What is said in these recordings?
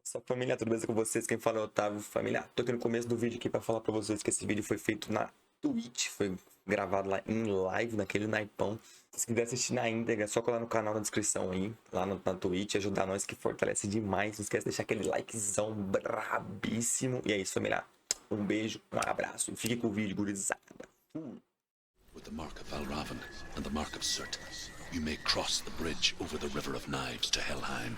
Salve família, tudo beleza com vocês? Quem fala é o Otávio. Família, tô aqui no começo do vídeo aqui pra falar pra vocês que esse vídeo foi feito na Twitch, foi gravado lá em live, naquele naipão. Se quiser assistir na íntegra, é só colar no canal na descrição aí, lá na Twitch, ajudar nós que fortalece demais. Não esquece de deixar aquele likezão brabíssimo. E é isso, família. Um beijo, um abraço e fique com o vídeo, gurizada. With the mark of Valravan and the mark of Surt, you may cross the bridge over the River of Knives to Helheim.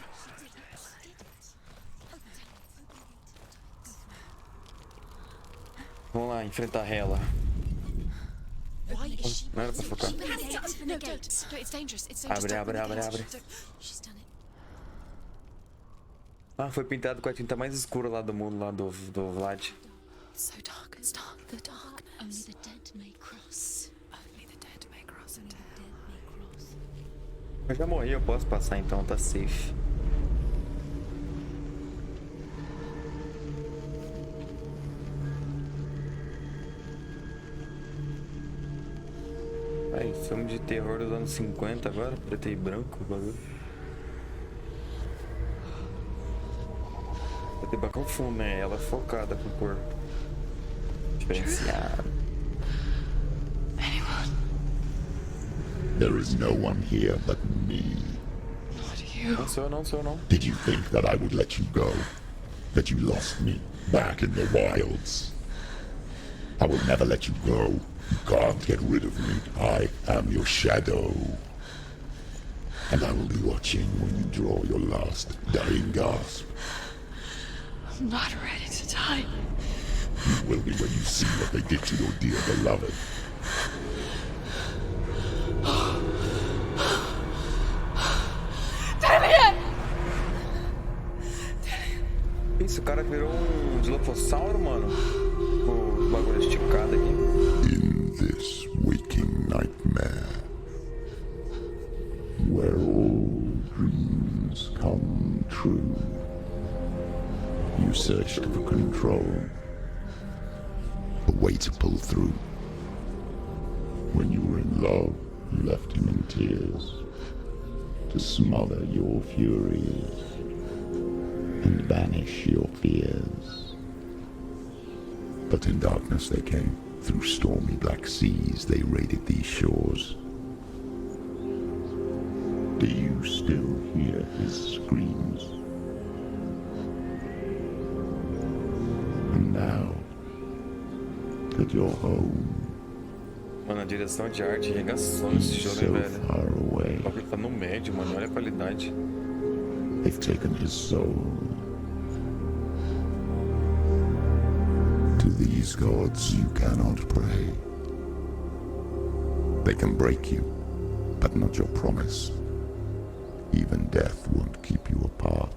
Vamos lá, enfrentar ela. Não era pra focar. Abre. Ah, foi pintado com a tinta mais escura lá do mundo, lá do Vlad. So dark, it's dark, the dark. Only the dead may cross. Only the dead may cross into hell. Eu já morri, eu posso passar então, tá safe. Aí, filme de terror dos anos 50 agora, preto e branco o bagulho. Vai ter bacão fundo, né? Ela focada com o corpo. Diferenciado. There is no one here but me. Não sou eu não. Did you think that I would let you go? That you lost me back in the wilds? I will never let you go. You can't get rid of me. I am your shadow. And I will be watching when you draw your last dying gasp. I'm not ready to die. You will be when you see what they did to your dear beloved. Isso, o cara virou um dilophosauro, mano. O bagulho esticado aqui. In this waking nightmare, where all dreams come true, you searched for control, a way to pull through. When you were in love, you left him in tears, to smother your furies and banish your fears. But in darkness they came, through stormy black seas they raided these shores. Do you still hear his screams? And now that you're home, Mano, a direção de arte arregaçou nesse jogo, so hein, velho. far away, O bagulho tá no médio, mano. Olha a qualidade. they've taken his soul. To these gods you cannot pray. They can break you, but not your promise. Even death won't keep you apart.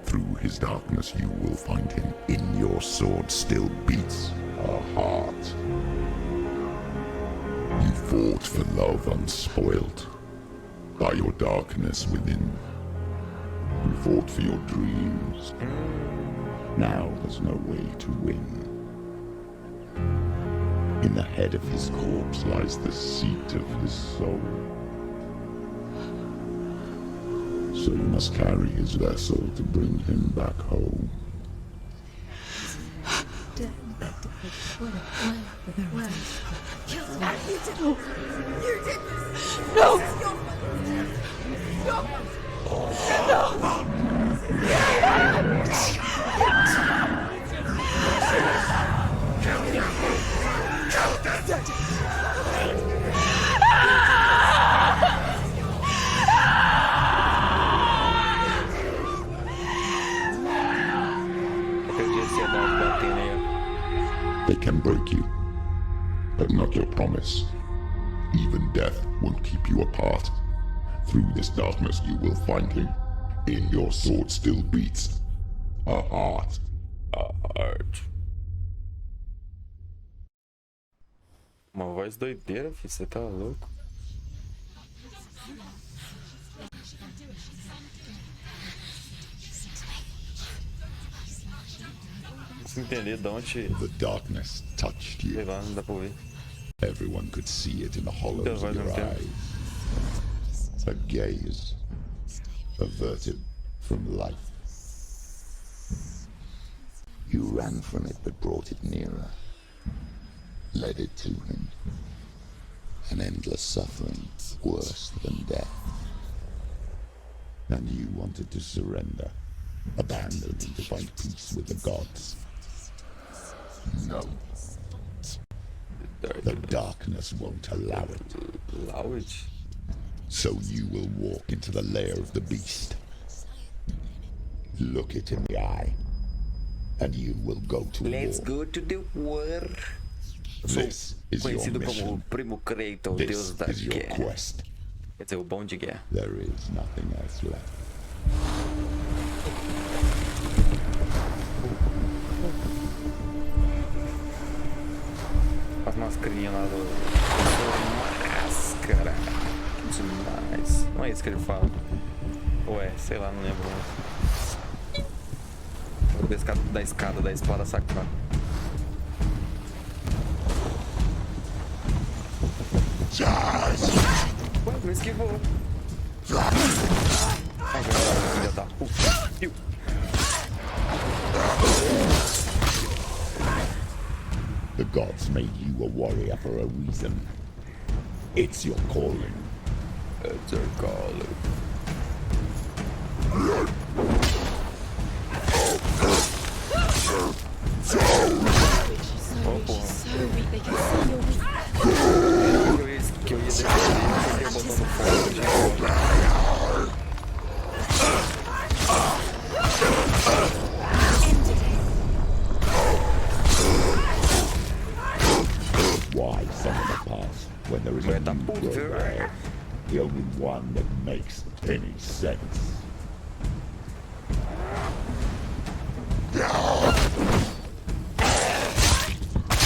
Through his darkness you will find him. In your sword still beats a heart. You fought for love unspoilt by your darkness within. You fought for your dreams. Now there's no way to win. In the head of his corpse lies the seat of his soul. So you must carry his vessel to bring him back home. Aquele de ansiedade batendo aí, They can break you, but not your promise. Even death won't keep you apart. Through this darkness you will find him. In your sword still beats a heart. ó. Arte. Uma voz doideira, filho. Você tá louco? Preciso entender de onde. The darkness touched Sei you. lá, não dá pra ouvir. Everyone could see it in the hollows of your Okay. eyes. A gaze averted from life. You ran from it but brought it nearer. Led it to him. An endless suffering, worse than death. And you wanted to surrender. Abandon and to find peace with the gods. No. The darkness won't allow it. So you will walk into the lair of the beast. Look it in the eye. And you will go to Let's war. go to the war. This is your Conhecido como mission. Primo Kratos, This deus da is your guerra. quest. Quer dizer, o bom de guerra. There is nothing else left. As mascarinhas lá do... Máscara. Demais. Não é isso que ele fala. Ou é, sei lá, não lembro mais. Da escada da espada sacra. Ué, não esquivou. Agora, filha da puta. Piu. The gods made you a warrior for a reason. It's your calling. It's your calling. Oh, porra. So weak, they can see you're weak. Que eu ia defender o botão no fogo de volta. Why summon the past when there is a new world? The only one that makes any sense.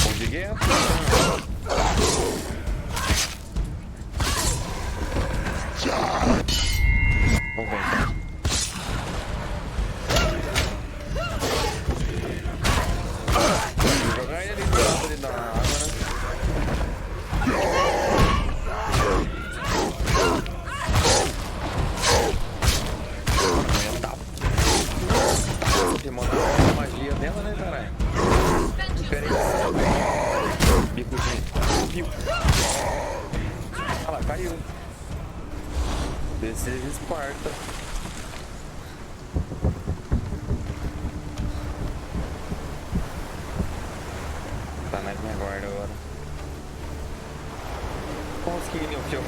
Bom de guerra. Vamos ver então. Vou jogar ele ali do lado ali da água, né? Tem uma magia dela, né, caralho? Pera aí. Bicozinho. Viu? Olha lá, caiu. Desejo Esparta. Tá na minha guarda agora. Qual os que vinham aqui, ó?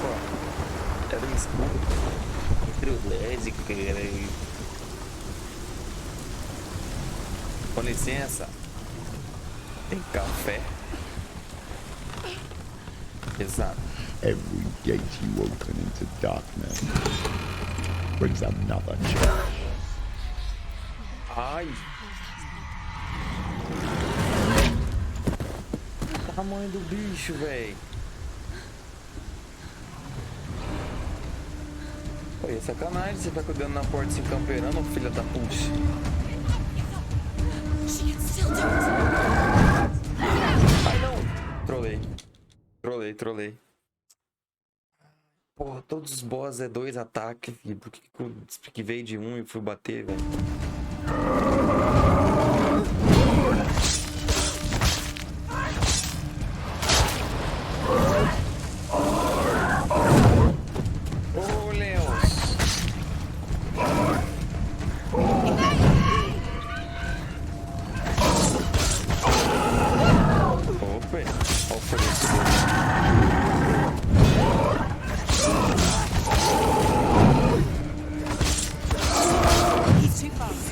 Era um escudo. Trilésico, cara. Com licença. Tem café. Exato. Every gate you open into darkness brings another challenge. Ai. O tamanho do bicho, velho. Pô, é sacanagem, você tá cuidando na porta se camperando, filha da puta. She can still do it. Ai, não. Trolei. Porra, todos os boss é 2 ataques, filho. Por que veio de 1 e fui bater, velho? Ô, Leos! Opa! Olha o fornecedor. He's too fast.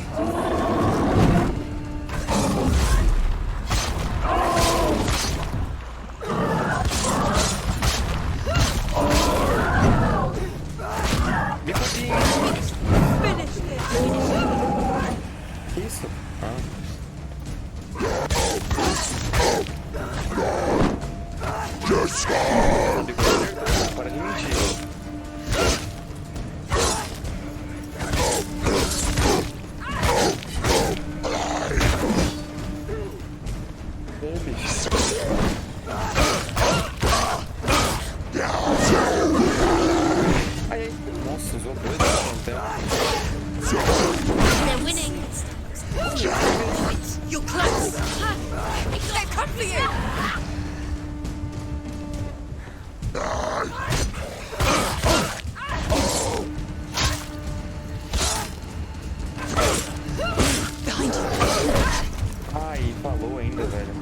Finish this. Isso? Ah. Para de mentir. Ai, nossa, usou 2 ao tempo. They're winning. You're close. for you! Behind you! Ai, falou ainda, velho.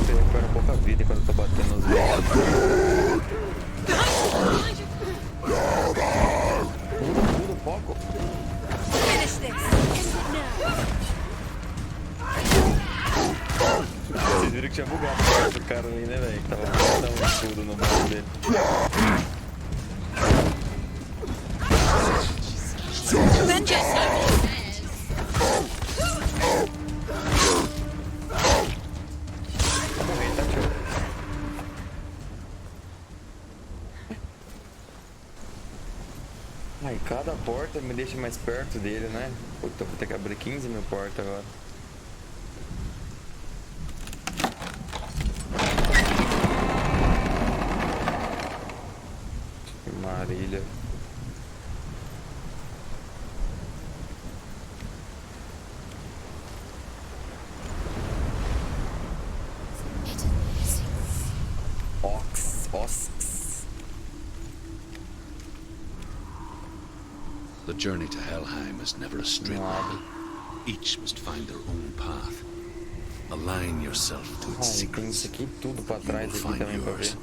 Eu recupero pouca vida quando eu tô batendo nos bichos. Muda o foco. Finish this! Vocês viram que tinha bugado o cara ali, né, velho? Tava dando um escudo no braço dele. Revenge yourself! Vai morrer, tá, tio? Ai, cada porta me deixa mais perto dele, né? Puta, vou ter que abrir 15 mil portas agora. Que maravilha. Osks. The journey to Helheim is never a straight line. Each must find their own path. Align yourself to its Ai, tem isso secrets. aqui tudo pra You will trás aqui find também pra ver. yours.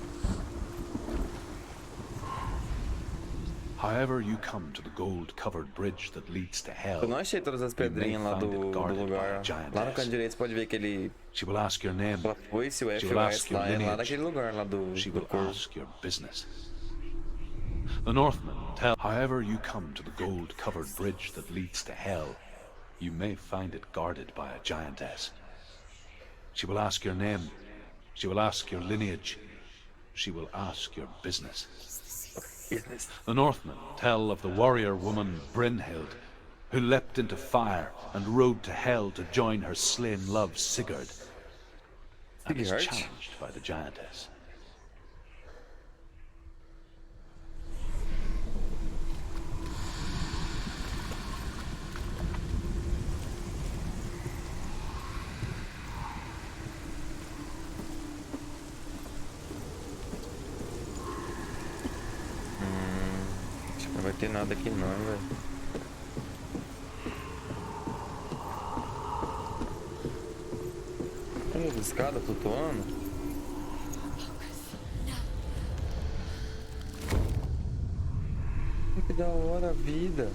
However you come to the gold-covered bridge that leads to hell, Eu não achei todas as pedrinhas lá do lugar. Lá no canto direito você pode ver que ele... she will ask your name, Ela foi, se o F she e will o ask S your lá, é lá lineage, naquele lugar lá she do will corvo. ask your business. The Northmen tell, however you come to the gold-covered bridge that leads to hell, you may find it guarded by a giantess. She will ask your name, she will ask your lineage, she will ask your business. The Northmen tell of the warrior woman Brynhild, who leapt into fire and rode to hell to join her slain love Sigurd, and is Sigurd? challenged by the giantess. Acho que não vai ter nada aqui não, velho. Olha as escadas flutuando. Que da hora a vida.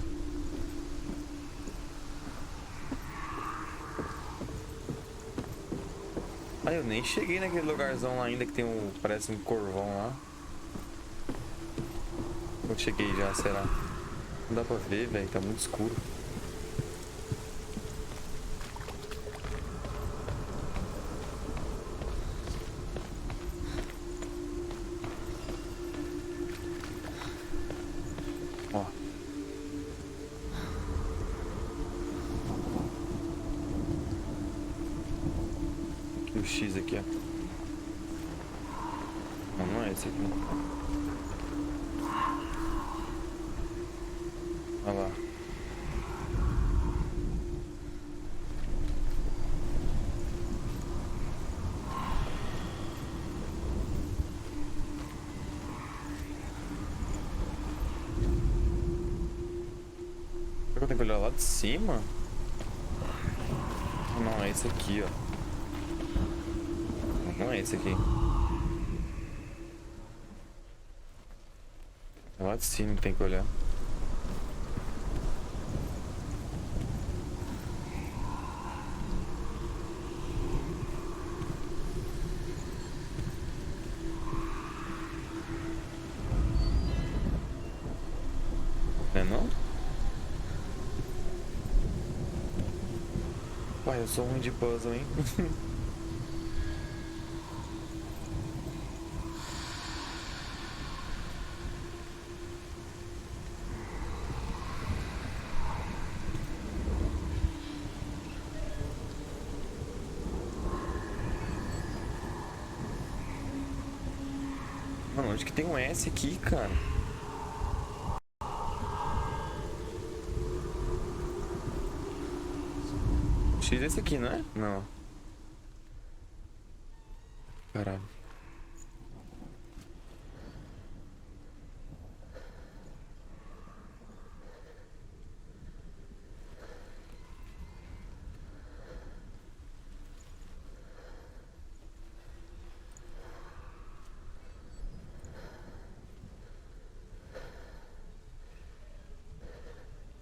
Ah, eu nem cheguei naquele lugarzão lá ainda que tem um... parece um corvão lá. Eu cheguei já, será? Não dá pra ver, velho, tá muito escuro. Ó. Aqui o X aqui, ó. Não, não é esse aqui. Olha lá. Será que eu tenho que olhar lá de cima? Não, é esse aqui, ó. Não é esse aqui. É lá de cima que tem que olhar. Não? Pai, eu sou ruim de puzzle, hein? Mano, onde que tem um S aqui, cara? X é esse aqui, não é? Não. Caralho.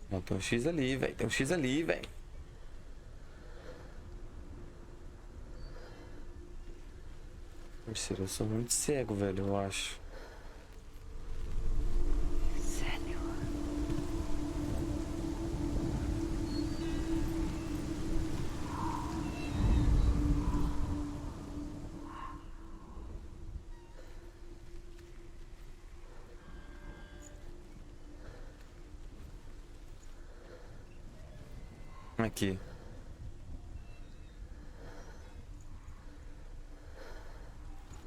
Não, tem um X ali, velho. Tem um X ali, velho. Parceiro, eu sou muito cego, velho, eu acho. Senua. Aqui.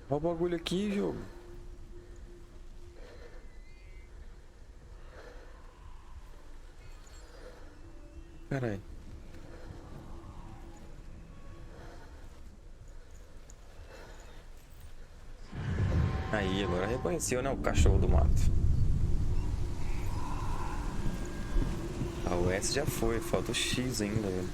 Olha o bagulho aqui, jogo. Caralho. Aí, agora reconheceu, né? O cachorro do mato. Ah, o S já foi, falta o X ainda, velho.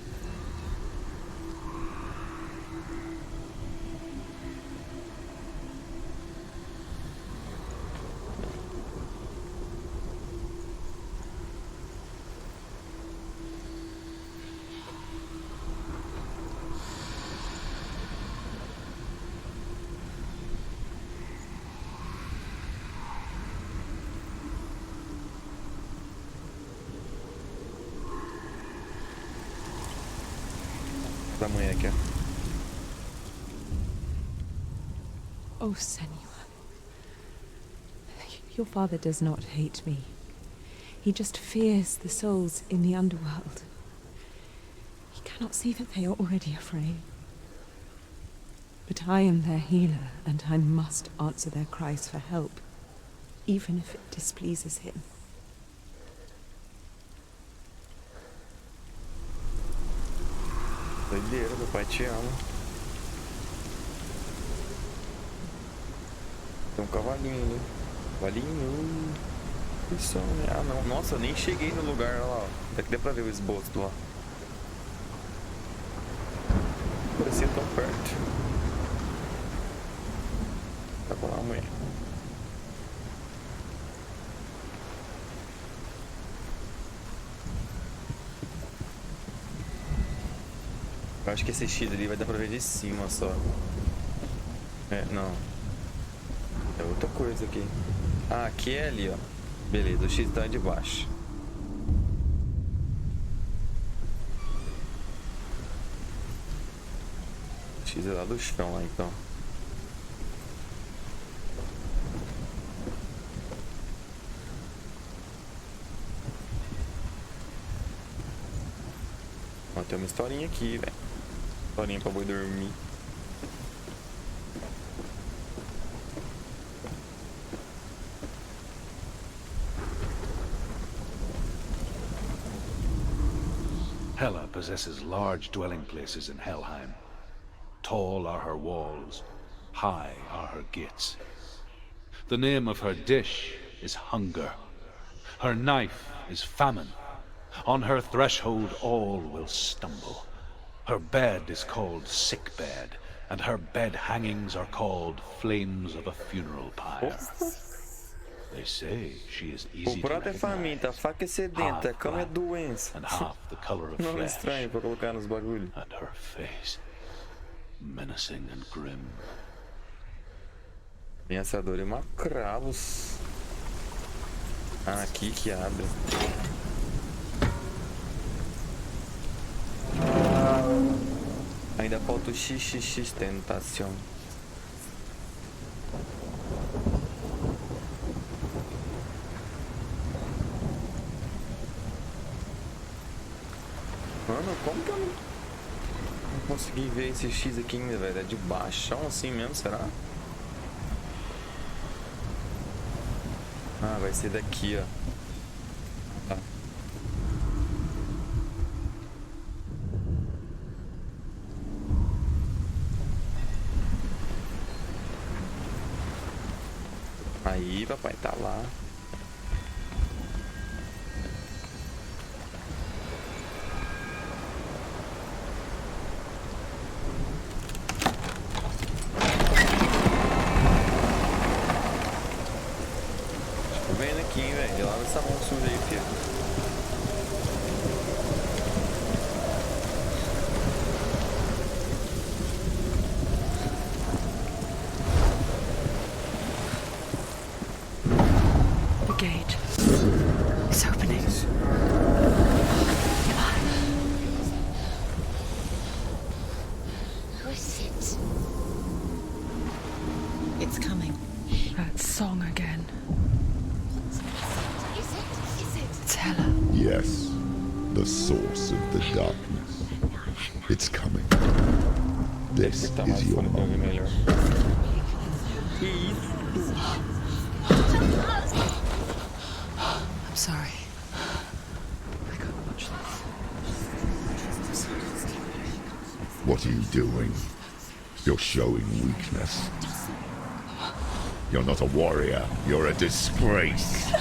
Da mulher aqui, ó. Oh, Senua. Your father does not hate me. He just fears the souls in the underworld. He cannot see that they are already afraid. But I am their healer, and I must answer their cries for help, even if it displeases him. Doideira, meu pai te ama. Tem um cavalinho ali. Cavalinho. Isso, ah não. Nossa, eu nem cheguei no lugar, olha lá, ó. Daqui dá pra ver o esboço do lá. Parecia tão perto. Tá com lá, mulher. Eu acho que esse X ali vai dar pra ver de cima só. É, não. É outra coisa aqui. Ah, aqui é ali, ó. Beleza, o X tá de baixo. O X é lá do chão, lá então. Ó, tem uma historinha aqui, velho. Historinha pra boi dormir. Hela possesses large dwelling places in Helheim. Tall are her walls, high are her gates. The name of her dish is hunger. Her knife is famine. On her threshold all will stumble. Her bed is called sick bed, and her bed hangings are called flames of a funeral pyre. They say she is easy O to prato é faminta, a recognize, faca é sedenta, a cama é doença. and half the color of Nome flesh, estranho pra colocar nos bagulhos. and her face menacing and grim. Pensador e macravos. Ah, aqui que abre. Ainda falta o XXX tentação. Mano, como que eu não consegui ver esse X aqui ainda, velho? É de baixão assim mesmo, será? Ah, vai ser daqui, ó. Tá. Aí, papai, tá lá. Tô vendo aqui, hein, velho. Lava essa mão suja aí, filho. Gate. It's opening. Who is it? It's coming. That song again. Is it? It's Hela. Yes, the source of the darkness. It's coming. This Tá mais is your fone pra ouvir moment. melhor. Que isso? I'm sorry. I can't watch this. What are you doing? You're showing weakness. You're not a warrior. You're a disgrace.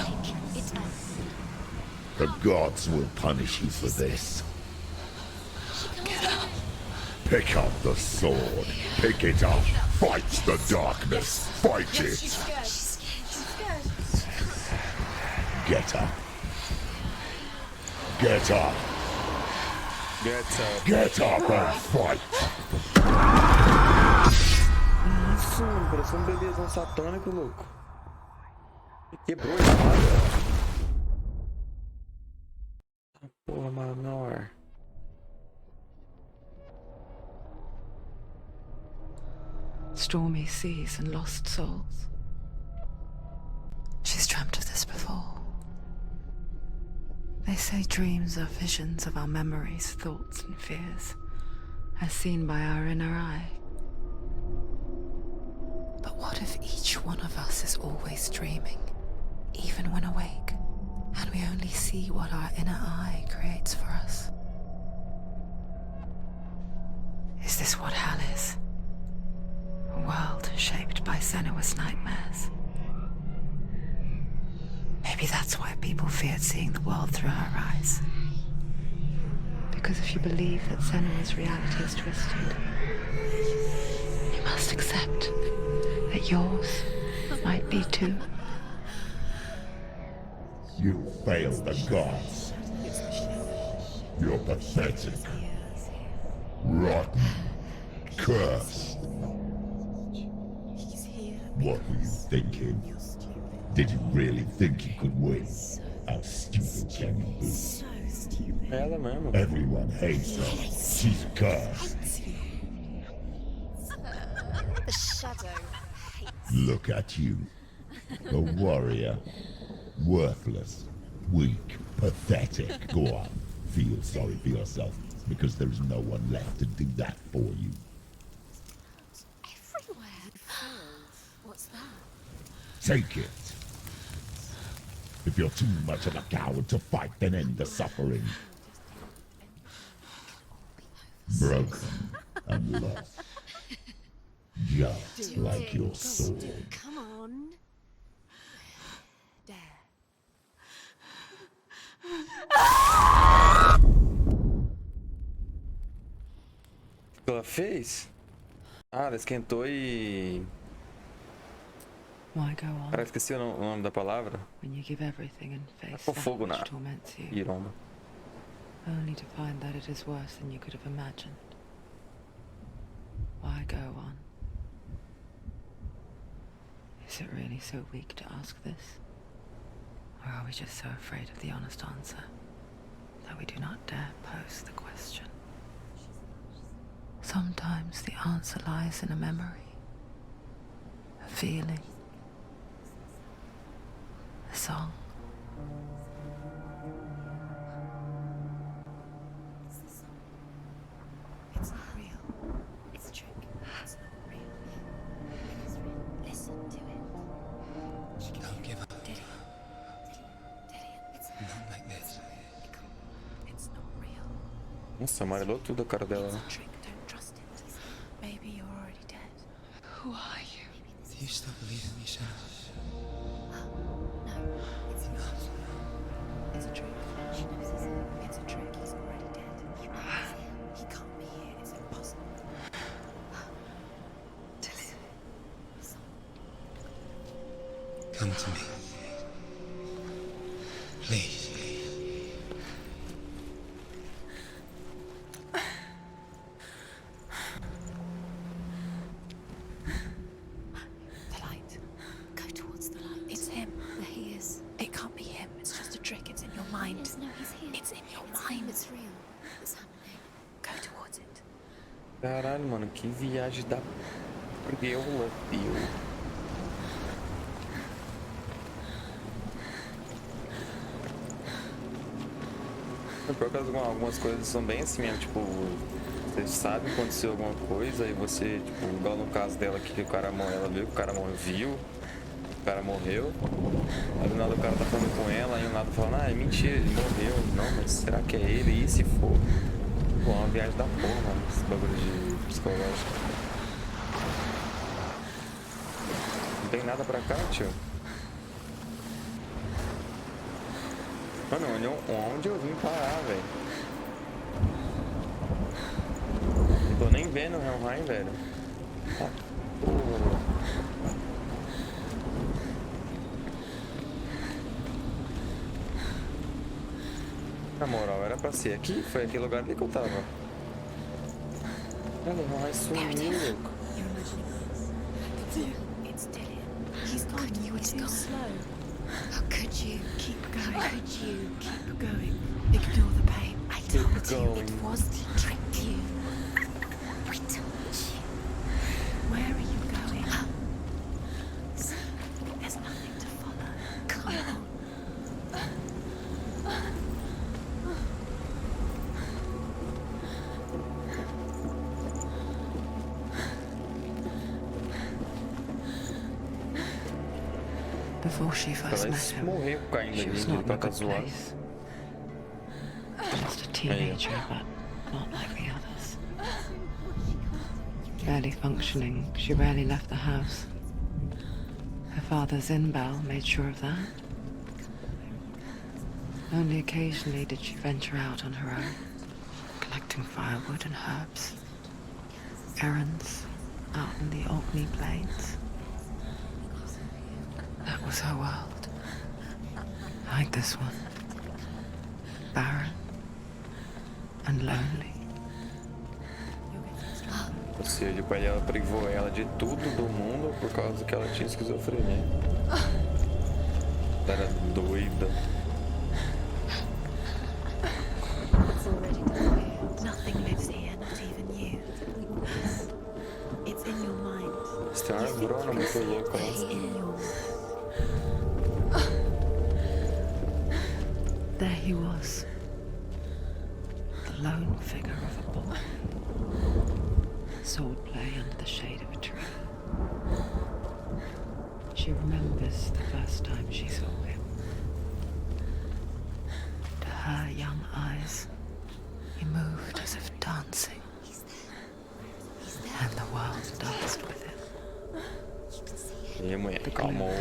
The gods will punish you for this. Pick up the sword. Pick it up. Fight the darkness. Fight it. Get up. Get up. Get up. Get up and fight. Isso, mano. Parece um bebezão satânico, louco. Quebrou ele, mano. Porra, menor. Stormy seas and lost souls. She's dreamt of this before. They say dreams are visions of our memories, thoughts and fears, as seen by our inner eye. But what if each one of us is always dreaming, even when awake, and we only see what our inner eye creates for us? Is this what hell is? A world shaped by Senua's nightmares. Maybe that's why people feared seeing the world through her eyes. Because if you believe that Senua's reality is twisted, you must accept that yours might be too. You failed the gods. You're pathetic. Rotten. Cursed. What were you thinking? Did you really think you could win? How stupid can you be? Ela mesmo. Everyone hates her. She's cursed. The shadow. Look at you. A warrior. Worthless. Weak. Pathetic. Go on. Feel sorry for yourself, because there is no one left to do that for you. Everywhere. What's that? Take it. If you're too much of a coward to fight, then end the suffering. Broken and lost. Just like your sword. Come on. There. O que ela fez? Ah, ela esquentou e... Why go on Cara, esqueci o nome da palavra. when you give everything and face Com that fogo na which torments you, giromba. only to find that it is worse than you could have imagined? Why go on? Is it really so weak to ask this? Or are we just so afraid of the honest answer that we do not dare pose the question? Sometimes the answer lies in a memory, a feeling, a song. It's not real. It's a trick. It's not real. It's real. Listen to it. Don't give up. Did it? It's Not like this. It's not real. Nossa, amarelou tudo a cara dela, né? Trick. Don't trust it. Maybe you're already dead. Who are you? You still believe in me, Senua? No, it's not. It's a trick. She knows it's a trick. He's already dead. You know he's here. He can't be here. It's impossible. Tilly. Come to me. Please. The light. Go towards the light. It's him. There he is. It can't be him. It's just a trick. It's in your mind. Yes, no, he's here. It's in your mind. It's real. It's happening. Go towards it. Caralho, mano, que viagem da preula, tio. Por causa algumas coisas são bem assim mesmo, tipo, você sabe que aconteceu alguma coisa e você, tipo, igual no caso dela aqui, que o cara morreu, ela viu que o cara morreu, o cara morreu, aí do nada o cara tá falando com ela, aí o nada falando, ah, é mentira, ele morreu, não, mas será que é ele? E se for? Pô, é uma viagem da porra, mano, esse bagulho de psicológico. Não tem nada pra cá, tio. Mano, onde eu vim parar, velho? Não tô nem vendo o Helheim, velho. Ah, porra. Na moral, era pra ser aqui? Foi aquele lugar ali que eu tava. Olha, o Helheim sumiu, louco. It's Dillian. He's gone. You were too slow. How could you? Keep going. How could you? Keep going. Ignore the pain. I Keep told you going. it was to trick you. I told you. Where are you going? There's nothing to follow. Come on. Before she first Ela met him, morreu caindo she ali, was ele not in a tá good zoado. place. Just a teenager, but not like the others. Barely functioning, she rarely left the house. Her father's in-bell made sure of that. Only occasionally did she venture out on her own, collecting firewood and herbs. Errands out in the Orkney Plains. That was her world. Like this one. Barren and lonely. Ou seja, o pai dela privou ela de tudo do mundo por causa que ela tinha esquizofrenia. Ela era doida. It's already disappeared. Nothing lives here, not even you. It's in your mind. Você tem uma árvore muito louca lá. It's in your mind. There he was. The lone figure of a boy. Swordplay under the shade of a tree. She remembers the first time she saw him. To her young eyes, he moved as if dancing. And the world danced with him. E a mulher calmou.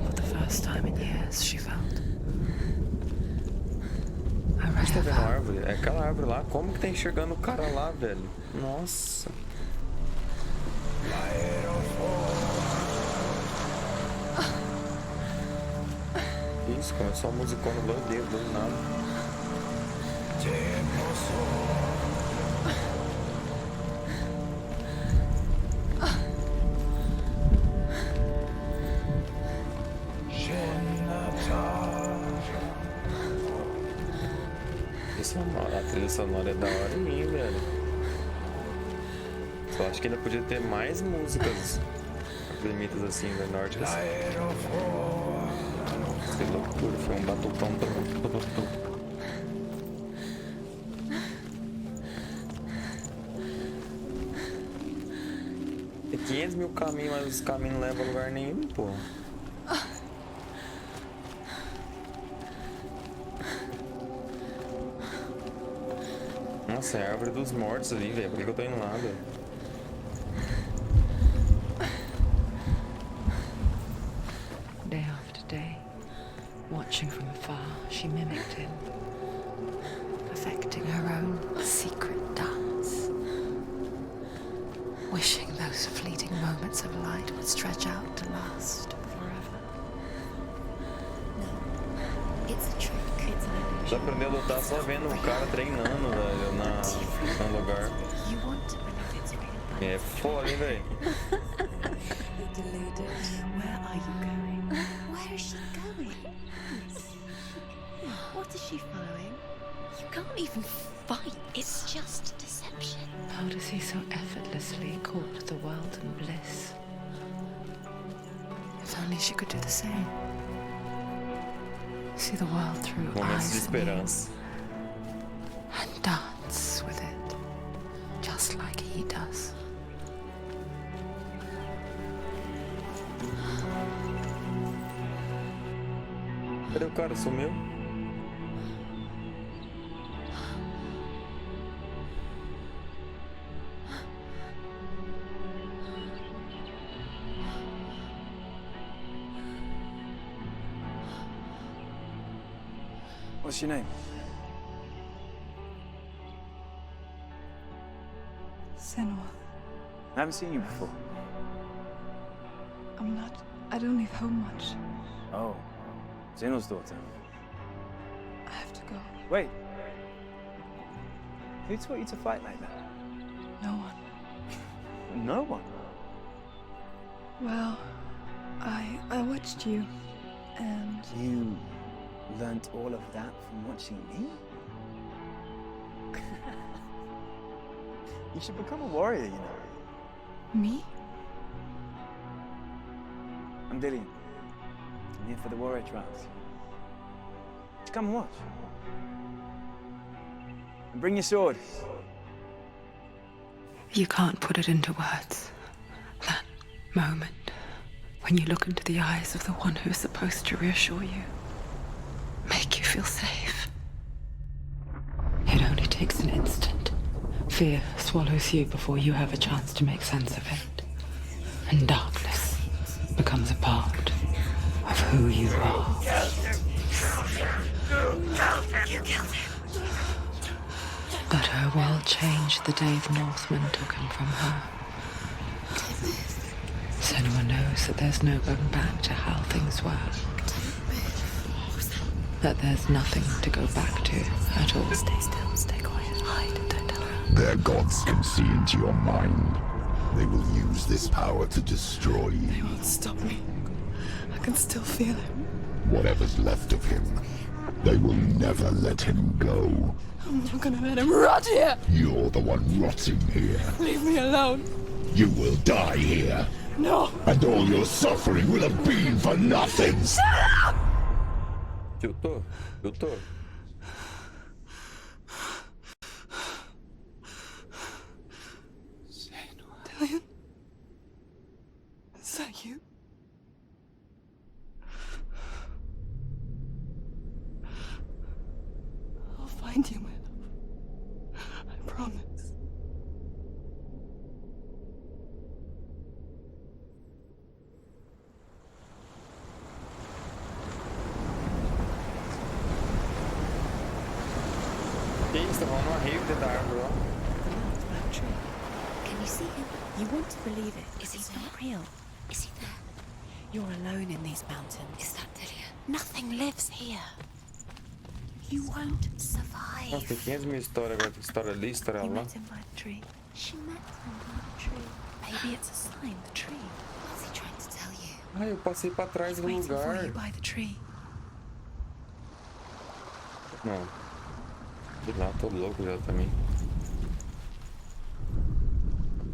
For the first time in years, she felt. A ray Você tá of vendo a hope. árvore? É aquela árvore lá. Como que tá enxergando o cara lá, velho? Nossa. Isso, começou a musicona doideira do nada. A trilha sonora é da hora em mim, velho. Só acho que ainda podia ter mais músicas limitas assim, velho, norte assim. Que loucura, foi um batucão. Tem 500 mil caminhos, mas os caminhos não levam a lugar nenhum, pô. Nossa, é a árvore dos mortos ali, velho. Por que eu tô indo lá, velho? she mimicked him, perfecting her own secret dance, wishing those fleeting moments of light would stretch out to last forever. No, it's a trick. It's an illusion. Já aprendeu a lutar só vendo o cara treinando, velho, no lugar. You want to believe it's real. É foda, hein, velho? Deluded. Where are you going? Where is she going? What is she following? You can't even fight. It's just deception. How does he so effortlessly court the world and bliss? If only she could do the same. See the world through Momentos de eyes esperança. and dance with it, just like he does. Cadê o cara? Sumiu? What's your name? Senua. I haven't seen you before. I don't leave home much. Oh, Zenua's daughter. I have to go. Wait. Who taught you to fight like that? No one. No one. Well, I watched you, and You learnt all of that from watching me? You should become a warrior, you know. me? I'm Dillian. I'm here for the warrior trials. Just come and watch. And bring your sword. You can't put it into words. That moment when you look into the eyes of the one who is supposed to reassure you, make you feel safe. It only takes an instant. Fear swallows you before you have a chance to make sense of it. And darkness becomes a part of who you are. You killed him. But her world changed the day the Northmen took him from her. Senua knows that there's no going back to how things were. That there's nothing to go back to at all. Stay still, stay quiet, hide, don't tell her. Their gods can see into your mind. They will use this power to destroy They you. won't stop me. I can still feel him. Whatever's left of him, they will never let him go. I'm not gonna let him rot here. You're the one rotting here. Leave me alone. You will die here. No. And all your suffering will have been for nothing. Tiltou? Tiltou? Dillian? Is that you? I'll find you, my love. I promise. Que isso? Tá rolando uma rave dentro da árvore lá. Can you see him? You want to believe it. Is he not real? Is he there? You're alone in these mountains. Is that Dillian? Nothing lives here. You won't survive. Nossa, tem 500 mil histórias agora. Tem história ali, história You lá. met him by the tree. She met him by the tree. Maybe it's a sign, the tree. What's he trying to tell you? Ai, eu passei pra trás do Waiting for lugar. you by the tree. Não. Sei lá, tô louco já também.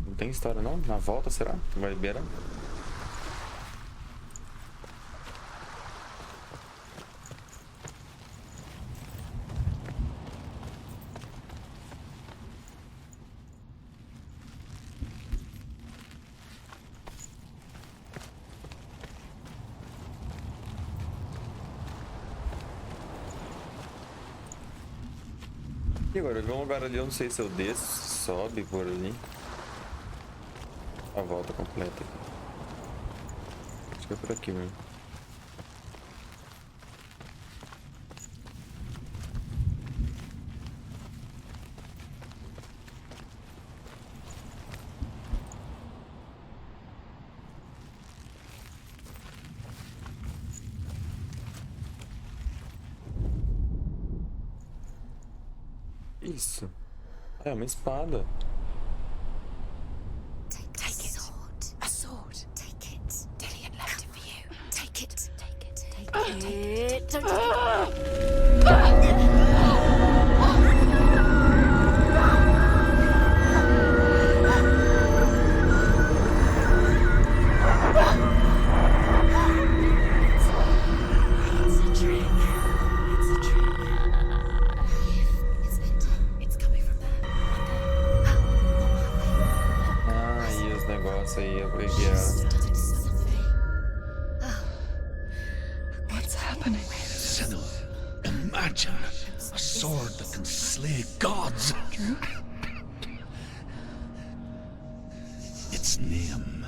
Não tem história não? Na volta, será? Vai liberar? E agora, eu vi um lugar ali, eu não sei se eu desço, se sobe por ali. A volta completa aqui. Acho que é por aqui mesmo. isso? É uma espada. Take it. A sword. Take it. Dillian left it for you. Take it. Take it. Take it. Don't Negócio aí, eu peguei a... What's happening? Senua, imagine a sword that can slay gods. Drew? Its name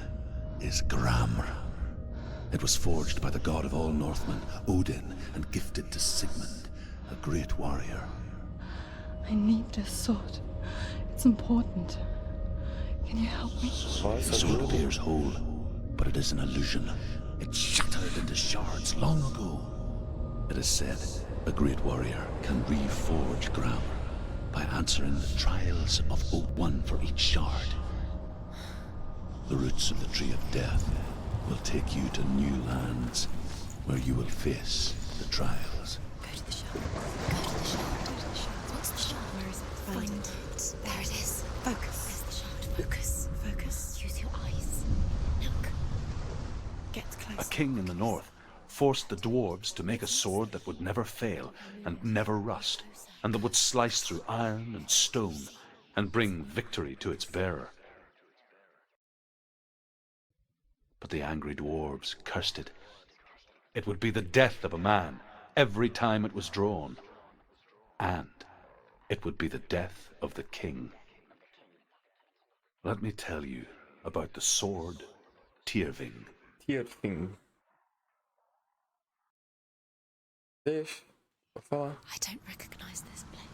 is Gramr. It was forged by the god of all Northmen, Odin, and gifted to Sigmund, a great warrior. I need this sword. It's important. Can you help me? The sword appears whole, but it is an illusion. It shattered into shards long ago. It is said a great warrior can reforge Gramr by answering the trials of one for each shard. The roots of the Tree of Death will take you to new lands where you will face the trials. Go to the shard. Go to the shard. Go to the shard. What's the shard? Where is it? Find it. There it is. Focus. There's the shard. Focus. Focus. Use your eyes. Look. Get close. A king in the north forced the dwarves to make a sword that would never fail and never rust, and that would slice through iron and stone and bring victory to its bearer. But the angry dwarves cursed it. It would be the death of a man every time it was drawn, and it would be the death of the king. Let me tell you about the sword Tyrving. Tyrving. Deixa. Vou falar. I don't recognize this place.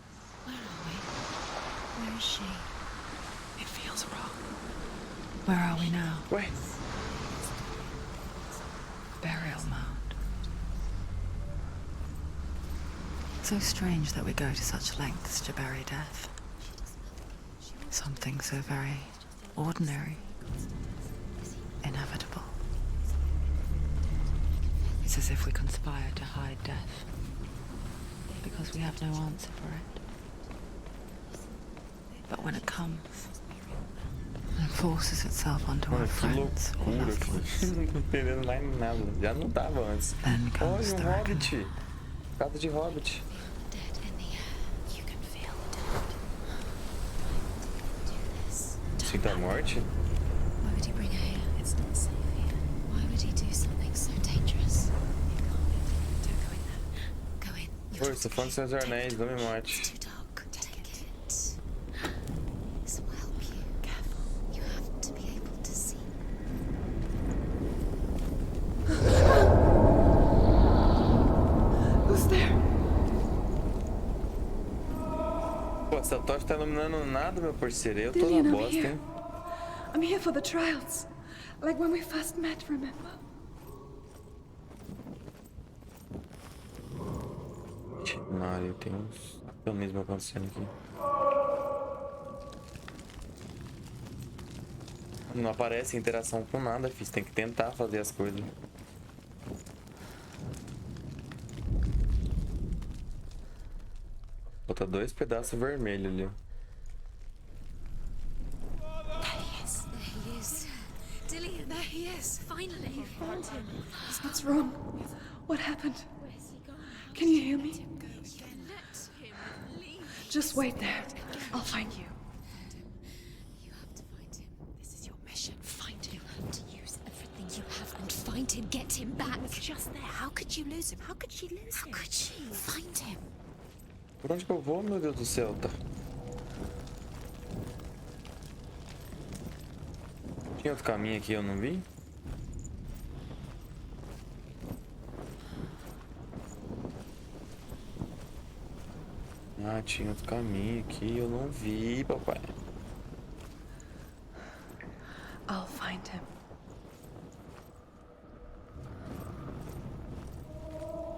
Where are we? Where is she? It feels wrong. Where are we now? Ué, Burial mound. So strange that we go to such lengths to bury death. Something so very ordinary, inevitable. It's as if we conspire to hide death, because we have no answer for it. But when it comes, and forces itself onto our mano, que friends or loucura. loved ones, Não tô entendendo mais nada. Já não tava antes. then comes Olha, the um reckoning. hobbit. Casa de hobbit. Dead in the air. You can feel the dead. Do this. Sinta a morte? Why would he bring her here? It's not safe here. Why would he do something so dangerous? You can't. Don't go in there. Go in. You're Força, fã dos seus anéis, não me mate. It's too dark. Take it. This will help you. Careful. You have to be able to see. Who's there? Pô, essa tocha tá iluminando nada, meu parceiro. Eu tô na Dillian, I'm bosta, here. hein? I'm here for the trials. Like when we first met, remember? Mario, tem uns mesmo acontecendo aqui. Não aparece interação com nada, filho. Você tem que tentar fazer as coisas. Bota 2 pedaços vermelhos ali. There he is. There he is. Dillian, there he is. Finally, you found him. What's wrong? What happened? Where's he gone? Can you hear me? Let him leave. Just wait there. I'll find you. You have to find him. This is your mission. Find him. You have to use everything you have and find him. Get him back. He was just there. How could you lose him? How could she lose him? How could she? Find him. Por onde que eu vou, meu Deus do céu? Tá. Tinha outro caminho aqui, eu não vi? Ah, tinha outro caminho aqui, eu não vi, papai. I'll find him.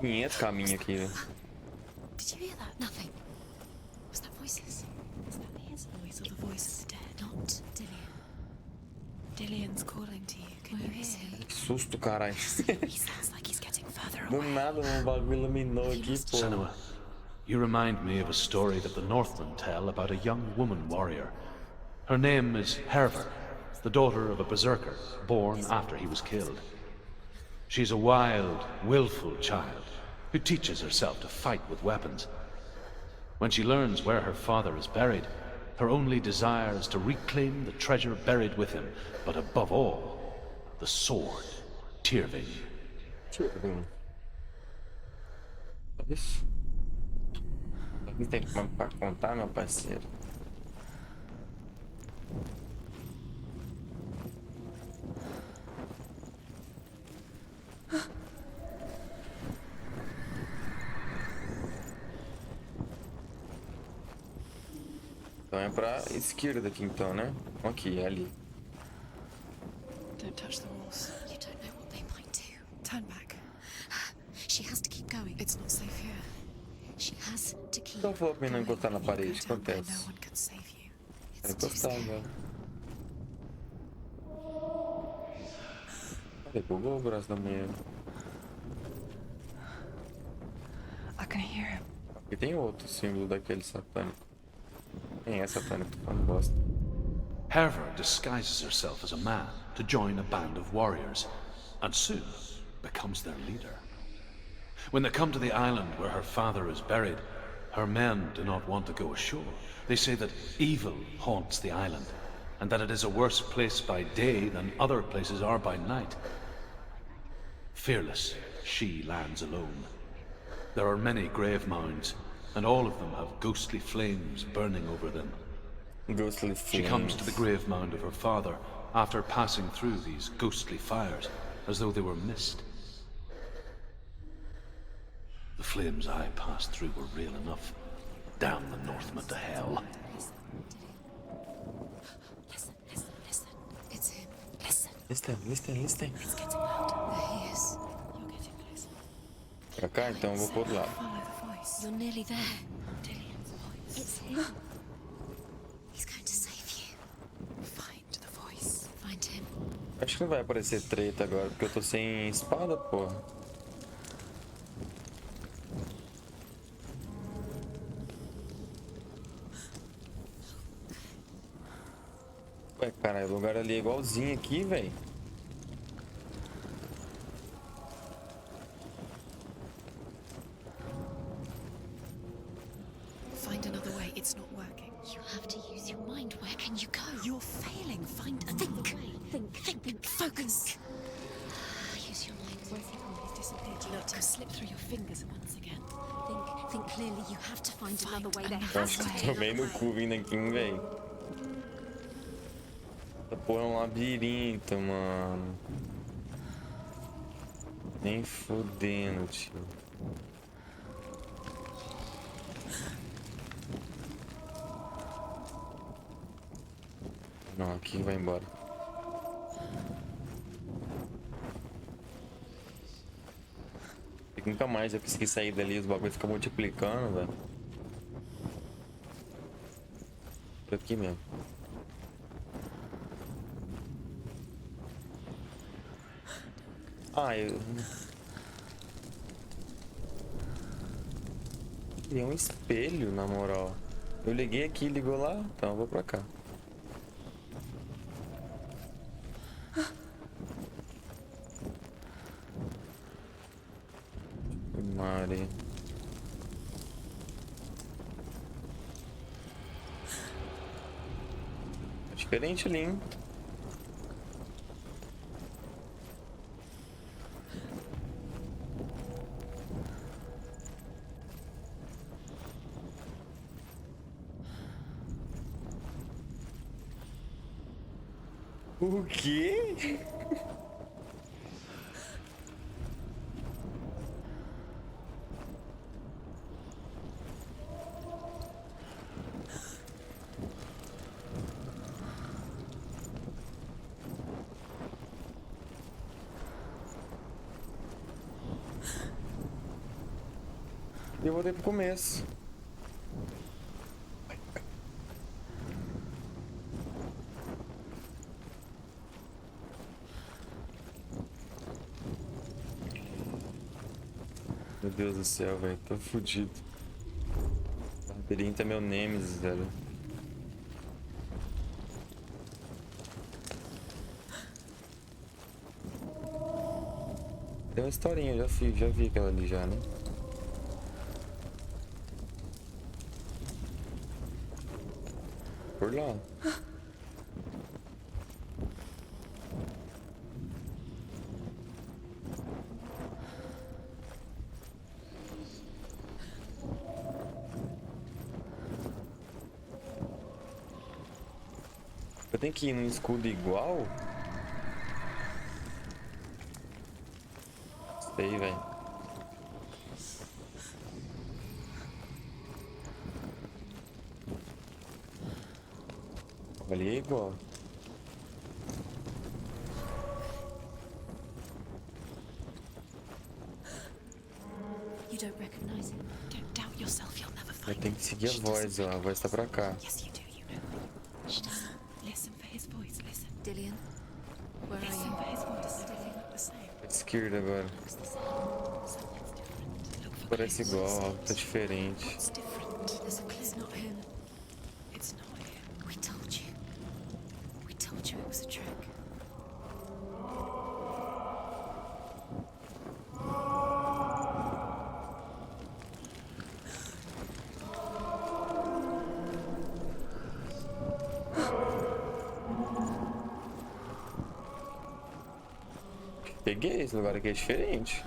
500 caminhos aqui, velho. Did you hear that? Nothing. Was that voices? memories or the voice of the dead. Not Dillian. Dillian's calling to you. Can you hear him? Que susto, caralho. He sounds like he's getting further Do away. nada, um bagulho iluminou aqui, pô. Senua, you remind me of a story that the Northmen tell about a young woman warrior. Her name is Herver, the daughter of a berserker, born after he was killed. She's a wild, willful child who teaches herself to fight with weapons. When she learns where her father is buried, her only desire is to reclaim the treasure buried with him, but above all, the sword, Tyrving. Isso. Aqui tem pra contar, meu parceiro. Então é pra esquerda aqui então, né? Aqui, é ali. Don't touch the walls. You don't know what they might do. Turn back. She has to keep going. It's not safe here. She has to keep Então falou pra mim não encostar na parede, o que Go down there, no acontece? one can save you. É It's too encostar, scary. velho. Cadê? Bugou o braço da mulher. I can hear him. Aqui tem outro símbolo daquele satânico. Quem é satânico? Tô falando bosta. Herver disguises herself as a man to join a band of warriors, and soon becomes their leader. When they come to the island where her father is buried, her men do not want to go ashore. They say that evil haunts the island, and that it is a worse place by day than other places are by night. Fearless, she lands alone. There are many grave mounds, and all of them have ghostly flames burning over them. Ghostly She comes to the grave mound of her father after passing through these ghostly fires, as though they were mist. The flames I passed through were real enough. Damn the Northmen to hell. Listen, listen, listen. It's him. Listen. Listen. It's getting louder. There he is. You're getting closer. Pra cá, então eu vou pro outro lado. Follow the voice. You're nearly there. Dillian's voice. It's him. He's going to save you. Find the voice. Find him. Acho que não vai aparecer treta agora, porque eu tô sem espada, porra. Ué, cara, o lugar ali é igualzinho aqui, velho. Find another way. It's not working. You have to use your mind. Where can you go? You're failing. Find another way. Think. Focus. Use your mind. Where's he gone? He's disappeared. You let him slip through your fingers once again. Think clearly. You have to find another way. There Eu has acho to que be tomei no another way. cu vindo aqui, velho. Essa porra é um labirinto, mano. Nem fudendo, tio. Não, aqui vai embora. Nunca mais eu consegui sair dali, os bagulhos ficam multiplicando, velho. Por aqui mesmo. Ah, eu... Queria um espelho, na moral. Eu liguei aqui, ligou lá, então eu vou pra cá. Mari. É diferente ali, hein? O quê? Eu voltei pro começo. Meu Deus do céu, velho. Tô fudido. Labirinto é meu nemesis, velho. Tem uma historinha, já vi aquela ali já, né? Por lá. Eu tenho que ir num escudo igual? Sei, velho. Ali é igual. You don't recognize him. Don't doubt yourself, you'll never Eu find tenho que seguir a voz, ó. A voz tá pra cá. Yes, you do, you know. Shh, listen for his voice, listen. Dillian, where are you? Listen for his voice. Dillian, not the same. Esquerda agora. What's the sound? Something's different. Look for Parece clues. igual, ó. Tá diferente. What's different? There's a clue. It's not him. It's not him. We told you. We told you it was a trick. Peguei esse lugar aqui, é diferente.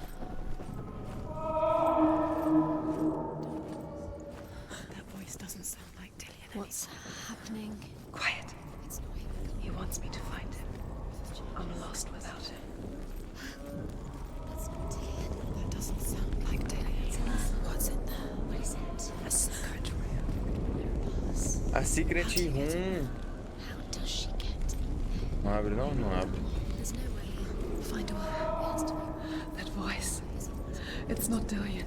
That voice doesn't sound like Dillian. What's happening? Quiet. It's not him. He wants me to find him. I'm lost without him. That's not Dillian. That doesn't sound like Dillian. What's in there? What is it? A secret room. A secret room. How does she get? Não abre não? Não abre. There's no way. Find a way. It has to be. That voice. It's not Dillian.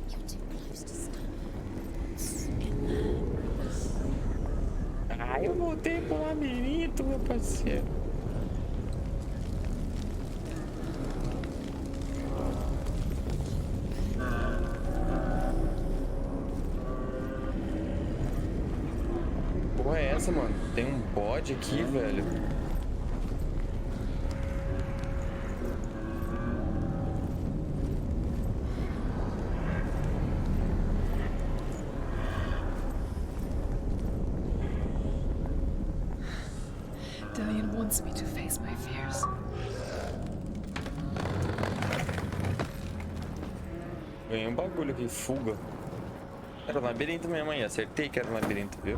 You're too close to stand. What's in there? Ah, eu voltei pro labirinto, meu parceiro. Porra é essa, mano? Tem um bode aqui, velho. Dillian wants me to face my fears. Ganhei um bagulho aqui, fuga. Era um labirinto mesmo aí, acertei que era um labirinto, viu?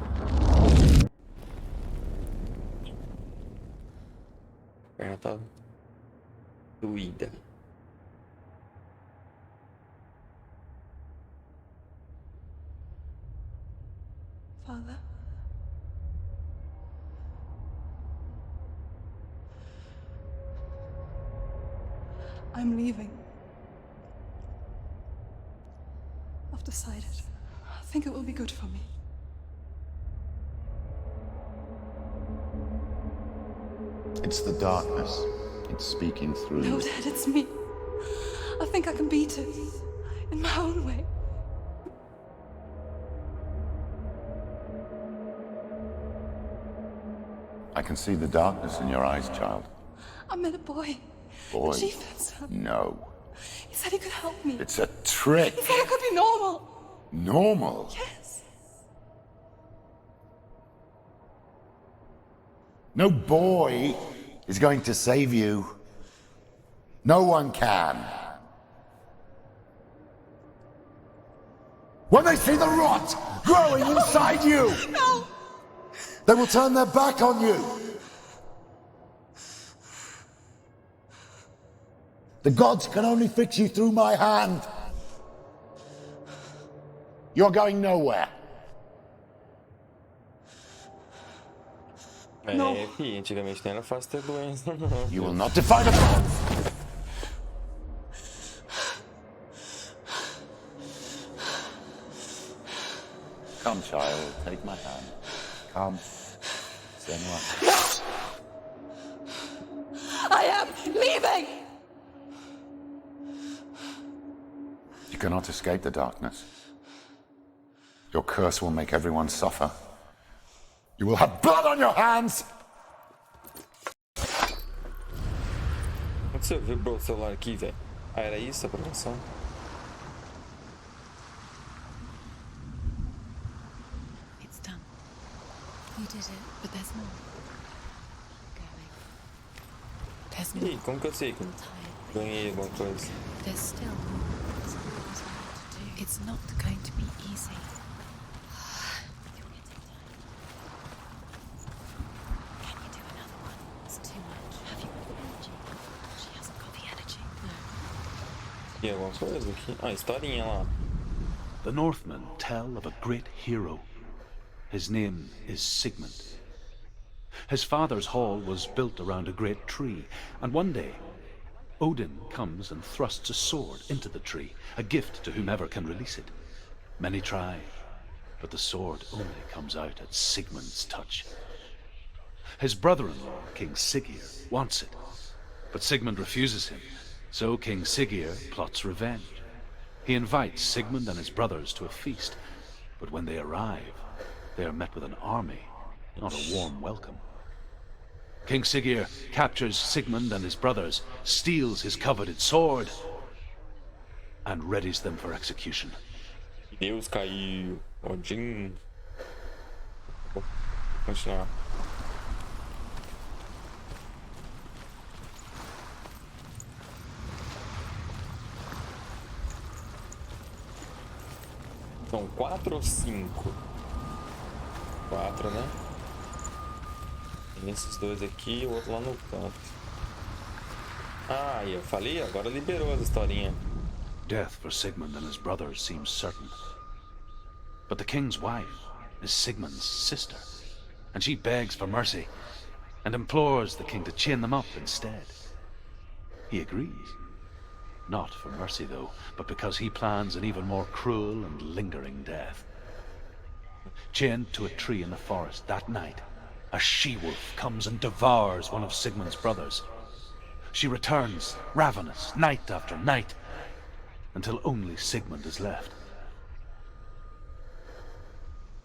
A perna tá doída. Father? I'm leaving. I've decided. I think it will be good for me. It's the darkness. It's speaking through No, you. Dad, it's me. I think I can beat it. In my own way. I can see the darkness in your eyes, child. I met a boy. Boy. The chief had some. No. He said he could help me. It's a trick. He said I could be normal. Normal. Yes. No boy is going to save you. No one can. When they see the rot growing inside you, No! they will turn their back on you. The gods can only fix you through my hand. You're going nowhere. Não. É, fi, antigamente não era fácil ter doença, não. You will not defy the gods. Come, child, take my hand. Come. Senua. I am leaving! You cannot escape the darkness. Your curse will make everyone suffer. You will have blood on your hands! Onde você vibrou o celular aqui, velho? Ah, era isso a programação? It's done. You did it, but there's more. There's more. Ih, como que eu sei que eu ganhei alguma coisa? There's still more. It's not going to be easy. Can you do another one? It's too much. Have you got the energy? She hasn't got the energy. No. E alguma coisa aqui? Ah, historinha lá. The Northmen tell of a great hero. His name is Sigmund. His father's hall was built around a great tree, and one day Odin comes and thrusts a sword into the tree, a gift to whomever can release it. Many try, but the sword only comes out at Sigmund's touch. His brother-in-law, King Siggeir, wants it, but Sigmund refuses him, so King Siggeir plots revenge. He invites Sigmund and his brothers to a feast, but when they arrive, they are met with an army, not a warm welcome. King Siggeir captures Sigmund and his brothers, steals his coveted sword, and readies them for execution. Deus caiu. Odin. Vou continuar. São 4 ou 5? 4, né? Tem esses dois aqui e o outro lá no canto. Ah, eu falei, agora liberou as historinhas. Death for Sigmund and his brothers seems certain. But the king's wife is Sigmund's sister, and she begs for mercy and implores the king to chain them up instead. He agrees. Not for mercy, though, but because he plans an even more cruel and lingering death. Chained to a tree in the forest that night, a she-wolf comes and devours one of Sigmund's brothers. She returns, ravenous, night after night, until only Sigmund is left.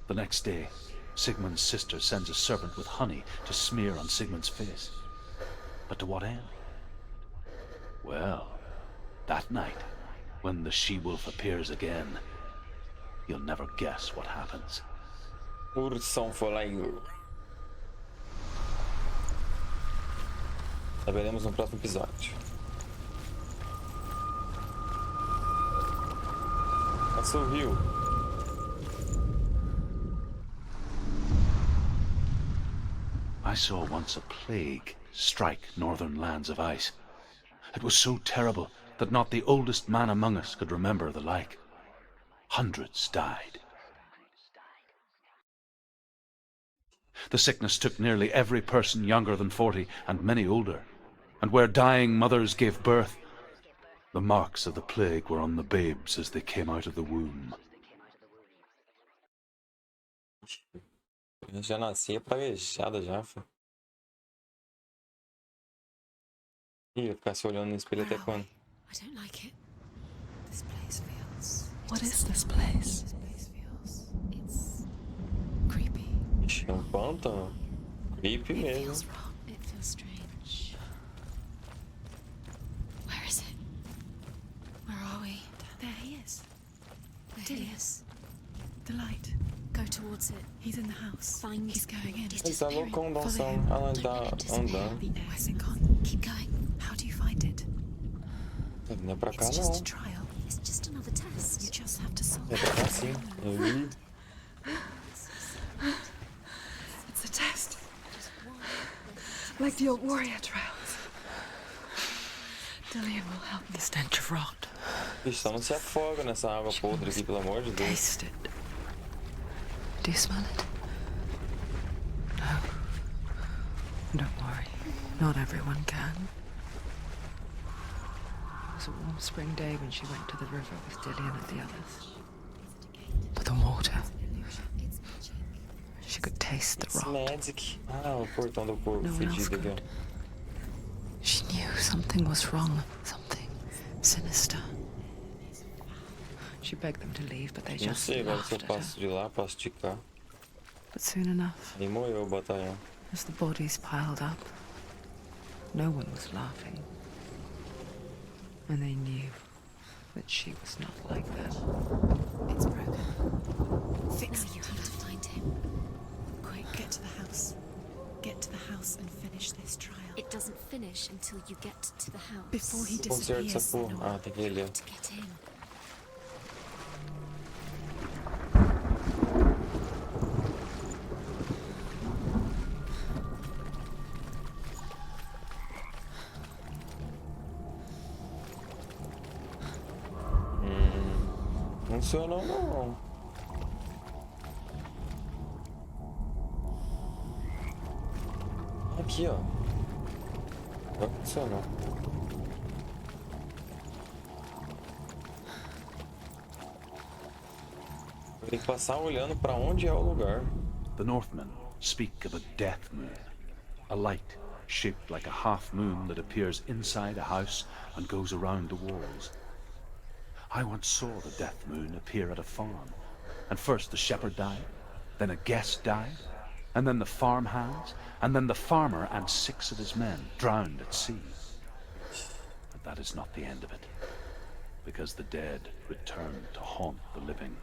The next day, Sigmund's sister sends a servant with honey to smear on Sigmund's face. But to what end? Well, that night, when the she-wolf appears again, you'll never guess what happens. Ursão foi lá e... Saberemos no próximo episódio. Passou o rio. I saw once a plague strike northern lands of ice. It was so terrible that not the oldest man among us could remember the like. Hundreds died. The sickness took nearly every person younger than 40 and many older. And where dying mothers gave birth, the marks of the plague were on the babes as they came out of the womb. Eu já nascia praguejada já, filho. Ih, eu ficar se olhando no espelho até quando? I don't like it. This place feels... What is this place? This place feels... It's... creepy. Ixi, é um pântano. Creepy It mesmo. feels wrong. It feels strange. Where is it? Where are we? There he is. Dilius. The light. Go towards it. He's in the house. Find. He's going in. Ele tá loucão dançando. Ah, não, ele tá andando. Where's it gone? Keep going. How do you find it? Não é pra cá, It's just a não. trial. It's just another test. You just have to solve É pra cá, sim. Eu vi. It's a test. Like the old warrior trials. Dillian will help me. The stench of rot. Ixi, só não se afoga nessa água podre aqui, pelo amor de Deus. Taste it. Do you smell it? No. Don't worry. Not everyone can. It was a warm spring day when she went to the river with Dillian and the others. But the water... She could taste the It's rot. magic. Ah, o portão do corpo No one else fedido aqui, ó. could. She knew something was wrong. Something sinister. She begged them to leave, but they Não just sei agora se eu laughed at her. passo de lá, posso esticar. But soon enough, E morreu o batalhão. as the bodies piled up, no one was laughing. And they knew that she was not like them. It's broken. Fix it. You have to find him. Quick, get to the house. Get to the house and finish this trial. It doesn't finish until you get to the house. Before he Conserta disappears, essa porra. Senua. Ah, tem que ir ali. To get in. Não funcionou não. Aqui, ó. Não funcionou. Tem que passar olhando pra onde é o lugar. The Northmen speak of a death moon, a light shaped like a half moon that appears inside a house and goes around the walls. I once saw the death moon appear at a farm, and first the shepherd died, then a guest died, and then the farmhands, and then the farmer and 6 of his men drowned at sea. But that is not the end of it, because the dead return to haunt the living.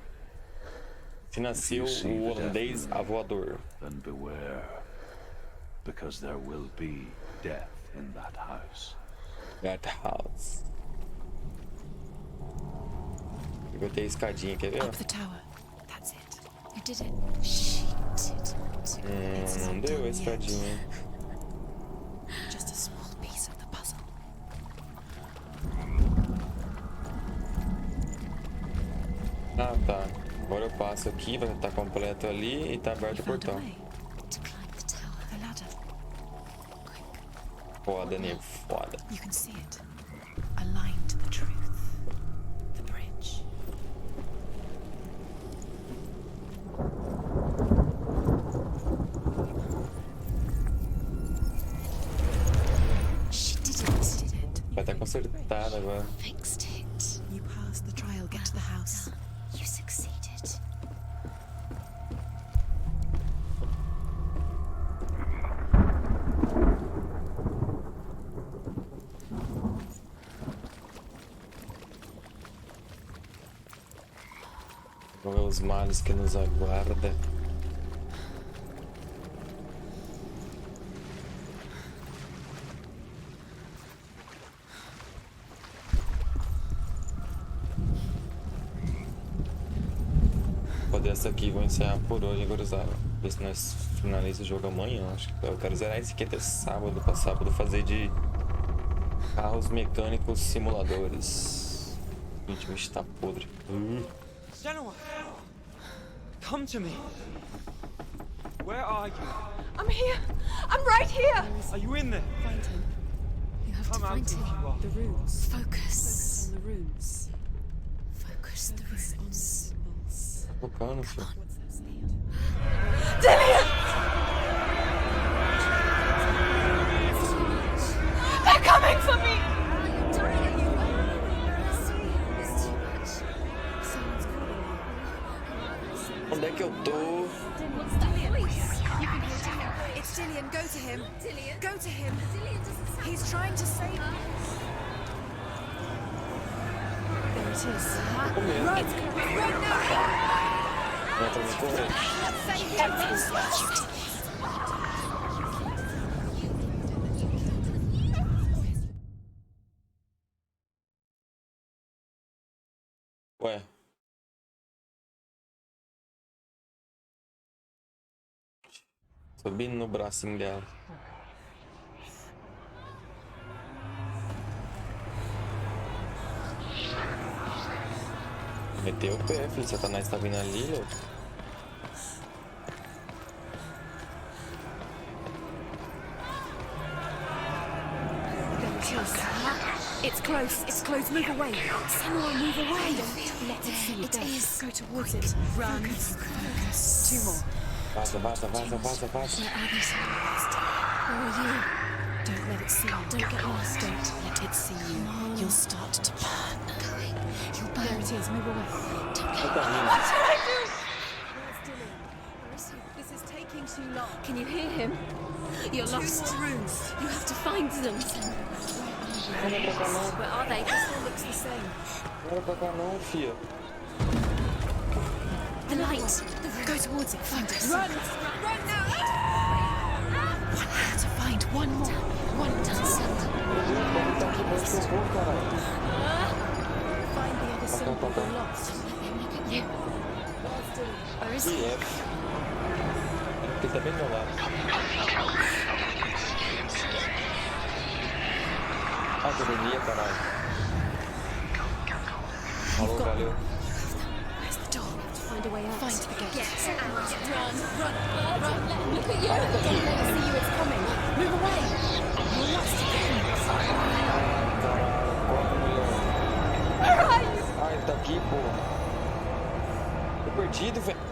Se nasceu o holandês avoador. Then beware, because there will be death in that house. That house. Eu botei a escadinha, quer ver? Up the tower. That's it. You did it. She did it. Não deu a escadinha. Just a small piece of the puzzle. Ah, tá. Agora eu passo aqui, vai estar completo ali e tá aberto o Found a portão. way To climb the tower. the ladder. Foda, nego, foda. You can see it. Aligned to the truth. The bridge. She did it. Vai estar consertado agora. Fixed it. You pass the trial, get to the house. You succeeded. Vamos ver os males que nos aguarda. Essa aqui vou encerrar por hoje, gurizada. Ver se nós finalizamos o jogo amanhã. Acho que eu quero zerar esse aqui até sábado, pra sábado fazer de carros mecânicos simuladores. Gente, o bicho tá podre. Senua! Come to me! Where are you? I'm here! I'm right here! Are you in there? Find him. You have Come to out find if him. you are. The runes. Focus. On the runes. Focus the runes. Focando, filho. Dillian! They're coming for me! Onde é que eu tô? It's Dillian. Go to him. Dillian. Go to him. He's trying to save you. There it is. Run! Run now! Não, tô me correndo. Ué. Subindo no bracinho dela. Meteu o pé, filho. Satanás tá vindo ali, louco. It's close. It's close. Move away. Senua, move away. Don't let him see you. It is. Go towards it. Run. Focus. 2 more. Vaza, vaza, vaza, vaza, vaza. Where are you? Don't let it see you. Don't get lost. Don't let it see you. You'll start to burn. You'll burn. There it is. Move away. This is taking too long. Can you hear him? You're lost. 2 more rooms. You have to find them. Where are they? This all looks the same. Não vai pra cá não, fia. The light. Go towards it. Find us. Run! Run now! One more to find. One more. One more. Tá aqui, onde que eu vou, caralho? Find the other symbol we're lost. You. Where is he? É. Ele tá bem do meu lado. Academia, caralho. Falou, valeu. Where's the door? Find a way out. Find the gate. Get out. Run. Look at you. Don't let it see you. It's coming. Move away. You're lost again. Caralho, corta, mulher. Where are you? Ah, ele tá aqui, pô. Tô perdido, velho.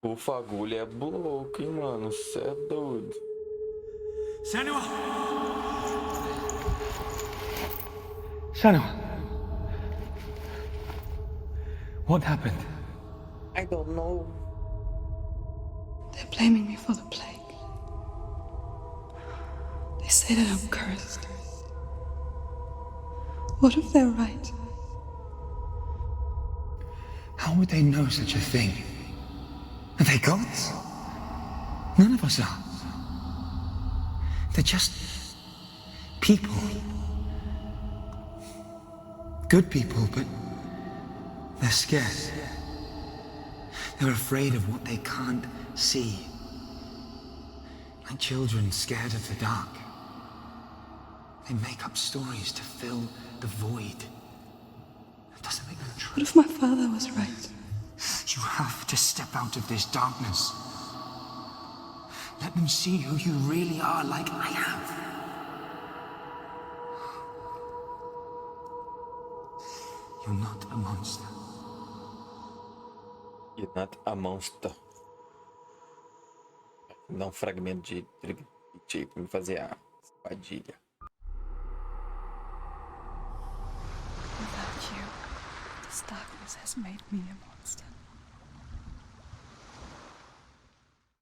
O fagulho é louco, hein, mano? Cê é doido. Senua! Senua! What happened? I don't know. They're blaming me for the plague. They say that I'm cursed. What if they're right? How would they know such a thing? Are they gods? None of us are. They're just people. Good people, but they're scared. They're afraid of what they can't see. Like children scared of the dark. They make up stories to fill the void. It doesn't make them true. What if my father was right? You have to step out of this darkness. Let them see who you really are, like I have. You're not a monster. You're not a monster. Vou dar um fragmento de tape pra me fazer a espadilha. Without you, this darkness has made me immortal.